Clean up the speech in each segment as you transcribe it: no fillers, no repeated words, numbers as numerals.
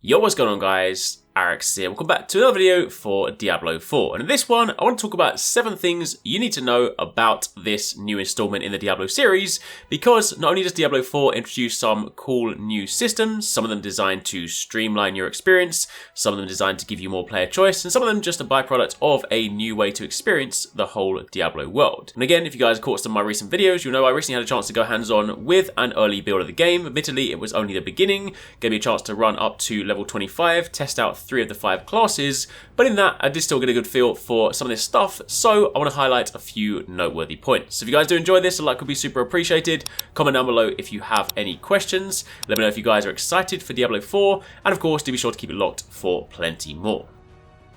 Yo, what's going on guys? Alex here. Welcome back to another video for Diablo 4. And in this one, I want to talk about 7 things you need to know about this new installment in the Diablo series, because not only does Diablo 4 introduce some cool new systems, some of them designed to streamline your experience, some of them designed to give you more player choice, and some of them just a byproduct of a new way to experience the whole Diablo world. And again, if you guys caught some of my recent videos, you'll know I recently had a chance to go hands-on with an early build of the game. Admittedly, it was only the beginning, gave me a chance to run up to level 25, test out 3 of the 5 classes, but in that I did still get a good feel for some of this stuff, so I want to highlight a few noteworthy points. So if you guys do enjoy this, a like would be super appreciated. Comment down below if you have any questions. Let me know if you guys are excited for Diablo 4, and of course do be sure to keep it locked for plenty more.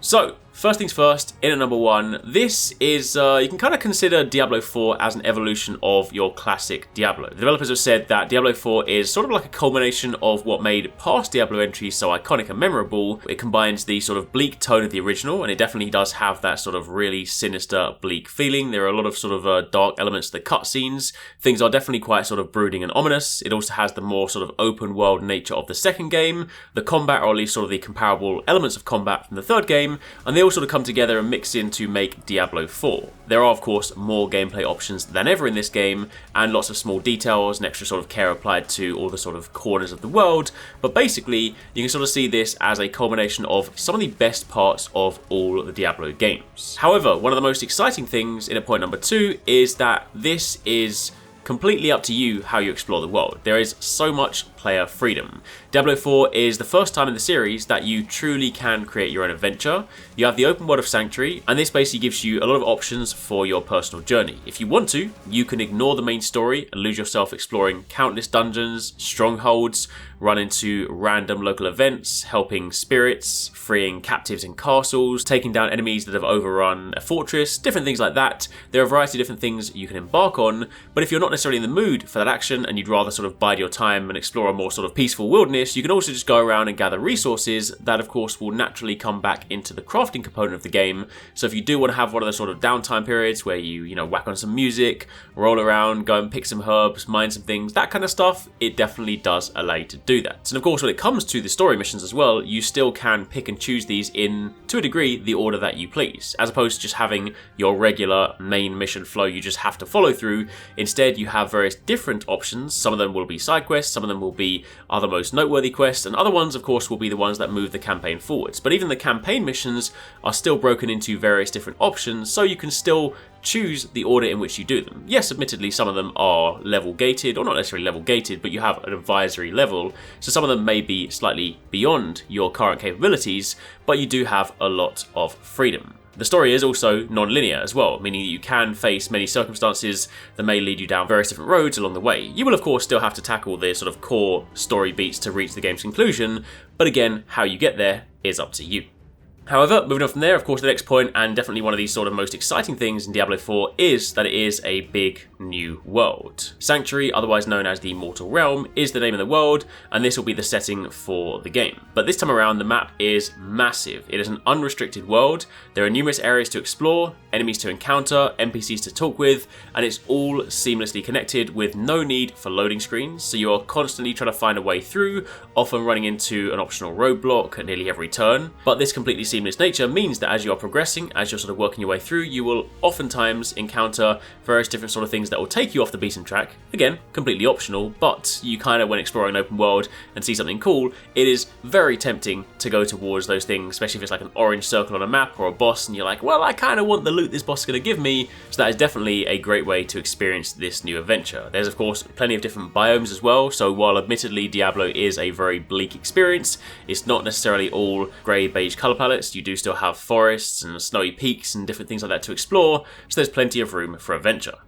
So, first things first, in at number 1, this is, you can kind of consider Diablo 4 as an evolution of your classic Diablo. The developers have said that Diablo 4 is sort of like a culmination of what made past Diablo entries so iconic and memorable. It combines the sort of bleak tone of the original, and it definitely does have that sort of really sinister, bleak feeling. There are a lot of sort of dark elements to the cutscenes. Things are definitely quite sort of brooding and ominous. It also has the more sort of open world nature of the second game, the combat, or at least sort of the comparable elements of combat from the third game, and they all sort of come together and mix in to make Diablo 4. There are of course more gameplay options than ever in this game, and lots of small details and extra sort of care applied to all the sort of corners of the world, but basically you can sort of see this as a culmination of some of the best parts of all the Diablo games. However, one of the most exciting things in at point number 2 is that this is completely up to you how you explore the world. There is so much player freedom. Diablo 4 is the first time in the series that you truly can create your own adventure. You have the open world of Sanctuary, and this basically gives you a lot of options for your personal journey. If you want to, you can ignore the main story and lose yourself exploring countless dungeons, strongholds, run into random local events, helping spirits, freeing captives in castles, taking down enemies that have overrun a fortress, different things like that. There are a variety of different things you can embark on, but if you're not necessarily in the mood for that action and you'd rather sort of bide your time and explore a more sort of peaceful wilderness, you can also just go around and gather resources that of course will naturally come back into the crafting component of the game. So if you do want to have one of those sort of downtime periods where you whack on some music, roll around, go and pick some herbs, mine some things, that kind of stuff, it definitely does allow you to do that. And of course when it comes to the story missions as well, you still can pick and choose these in, to a degree, the order that you please, as opposed to just having your regular main mission flow you just have to follow through. Instead you have various different options. Some of them will be side quests, some of them will be other most noteworthy quests, and other ones of course will be the ones that move the campaign forwards. But even the campaign missions are still broken into various different options, so you can still choose the order in which you do them. Yes, admittedly some of them are level gated, or not necessarily level gated, but you have an advisory level, so some of them may be slightly beyond your current capabilities, but you do have a lot of freedom. The story is also non-linear as well, meaning that you can face many circumstances that may lead you down various different roads along the way. You will of course still have to tackle the sort of core story beats to reach the game's conclusion, but again, how you get there is up to you. However, moving on from there, of course the next point, and definitely one of these sort of most exciting things in Diablo 4, is that it is a big new world. Sanctuary, otherwise known as the Mortal Realm, is the name of the world, and this will be the setting for the game. But this time around, the map is massive. It is an unrestricted world. There are numerous areas to explore, enemies to encounter, NPCs to talk with, and it's all seamlessly connected with no need for loading screens, so you are constantly trying to find a way through, often running into an optional roadblock at nearly every turn. But this completely seamless nature means that as you are progressing, as you're sort of working your way through, you will oftentimes encounter various different sort of things that will take you off the beaten track. Again, completely optional, but you kind of, when exploring an open world and see something cool, it is very tempting to go towards those things, especially if it's like an orange circle on a map or a boss and you're like, well, I kind of want the loot this boss is going to give me. So that is definitely a great way to experience this new adventure. There's of course plenty of different biomes as well, so while admittedly Diablo is a very bleak experience, it's not necessarily all grey beige colour palettes. You do still have forests and snowy peaks and different things like that to explore, so there's plenty of room for adventure.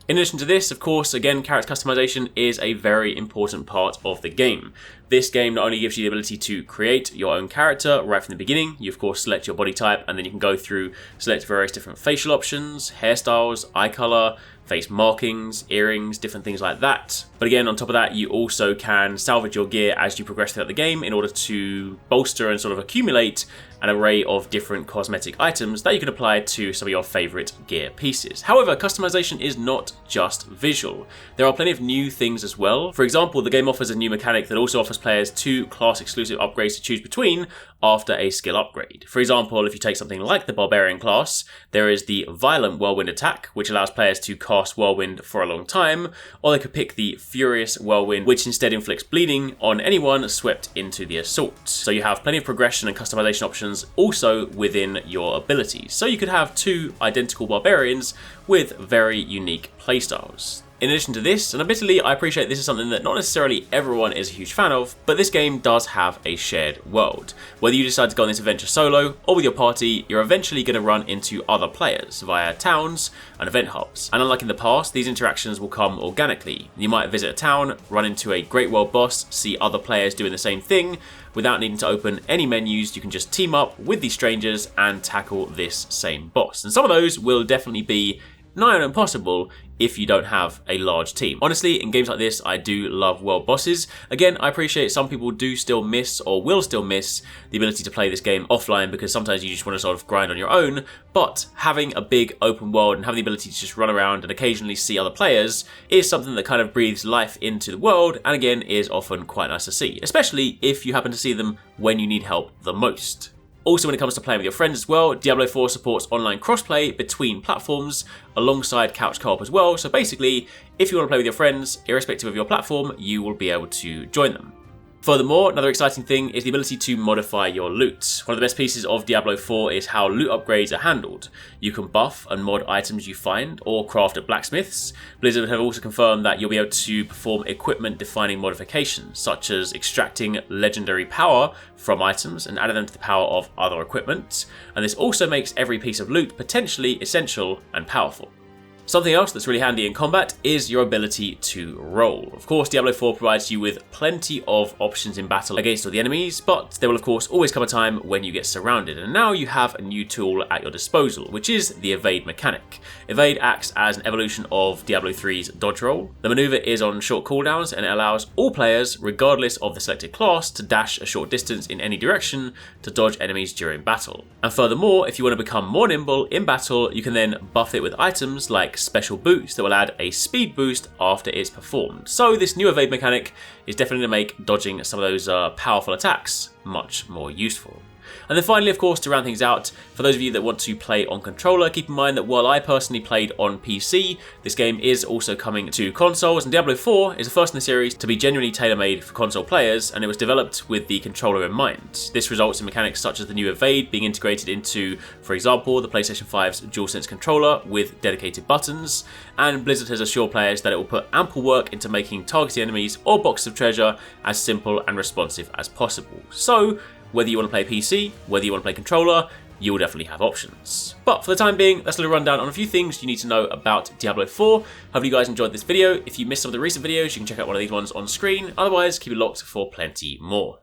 In addition to this, of course, again, character customization is a very important part of the game. This game not only gives you the ability to create your own character right from the beginning, you of course select your body type and then you can go through, select various different facial options, hairstyles, eye colour, face markings, earrings, different things like that. But again, on top of that, you also can salvage your gear as you progress throughout the game in order to bolster and sort of accumulate an array of different cosmetic items that you can apply to some of your favourite gear pieces. However, customization is not just visual. There are plenty of new things as well. For example, the game offers a new mechanic that also offers players 2 class-exclusive upgrades to choose between after a skill upgrade. For example, if you take something like the Barbarian class, there is the Violent Whirlwind attack, which allows players to cast Whirlwind for a long time, or they could pick the Furious Whirlwind, which instead inflicts bleeding on anyone swept into the assault. So you have plenty of progression and customization options also within your abilities. So you could have 2 identical Barbarians with very unique playstyles. In addition to this, and admittedly I appreciate this is something that not necessarily everyone is a huge fan of, but this game does have a shared world. Whether you decide to go on this adventure solo or with your party, you're eventually going to run into other players via towns and event hubs. And unlike in the past, these interactions will come organically. You might visit a town, run into a Great World boss, see other players doing the same thing. Without needing to open any menus, you can just team up with these strangers and tackle this same boss. And some of those will definitely be nigh on impossible if you don't have a large team. Honestly, in games like this, I do love world bosses. Again, I appreciate some people do still miss or will still miss the ability to play this game offline because sometimes you just want to sort of grind on your own, but having a big open world and having the ability to just run around and occasionally see other players is something that kind of breathes life into the world and again is often quite nice to see, especially if you happen to see them when you need help the most. Also, when it comes to playing with your friends as well, Diablo 4 supports online crossplay between platforms alongside couch co-op as well. So basically, if you want to play with your friends, irrespective of your platform, you will be able to join them. Furthermore, another exciting thing is the ability to modify your loot. One of the best pieces of Diablo 4 is how loot upgrades are handled. You can buff and mod items you find or craft at blacksmiths. Blizzard have also confirmed that you'll be able to perform equipment-defining modifications, such as extracting legendary power from items and adding them to the power of other equipment. And this also makes every piece of loot potentially essential and powerful. Something else that's really handy in combat is your ability to roll. Of course, Diablo 4 provides you with plenty of options in battle against all the enemies, but there will of course always come a time when you get surrounded, and now you have a new tool at your disposal, which is the evade mechanic. Evade acts as an evolution of Diablo 3's dodge roll. The maneuver is on short cooldowns and it allows all players, regardless of the selected class, to dash a short distance in any direction to dodge enemies during battle. And furthermore, if you want to become more nimble in battle, you can then buff it with items like special boots that will add a speed boost after it's performed. So this new evade mechanic is definitely going to make dodging some of those powerful attacks much more useful. And then finally, of course, to round things out, for those of you that want to play on controller, keep in mind that while I personally played on PC, this game is also coming to consoles, and Diablo 4 is the first in the series to be genuinely tailor-made for console players, and it was developed with the controller in mind. This results in mechanics such as the new evade being integrated into, for example, the PlayStation 5's DualSense controller with dedicated buttons, and Blizzard has assured players that it will put ample work into making targeted enemies or boxes of treasure as simple and responsive as possible. So, whether you want to play PC, whether you want to play controller, you will definitely have options. But for the time being, that's a little rundown on a few things you need to know about Diablo 4. Hopefully you guys enjoyed this video. If you missed some of the recent videos, you can check out one of these ones on screen. Otherwise, keep it locked for plenty more.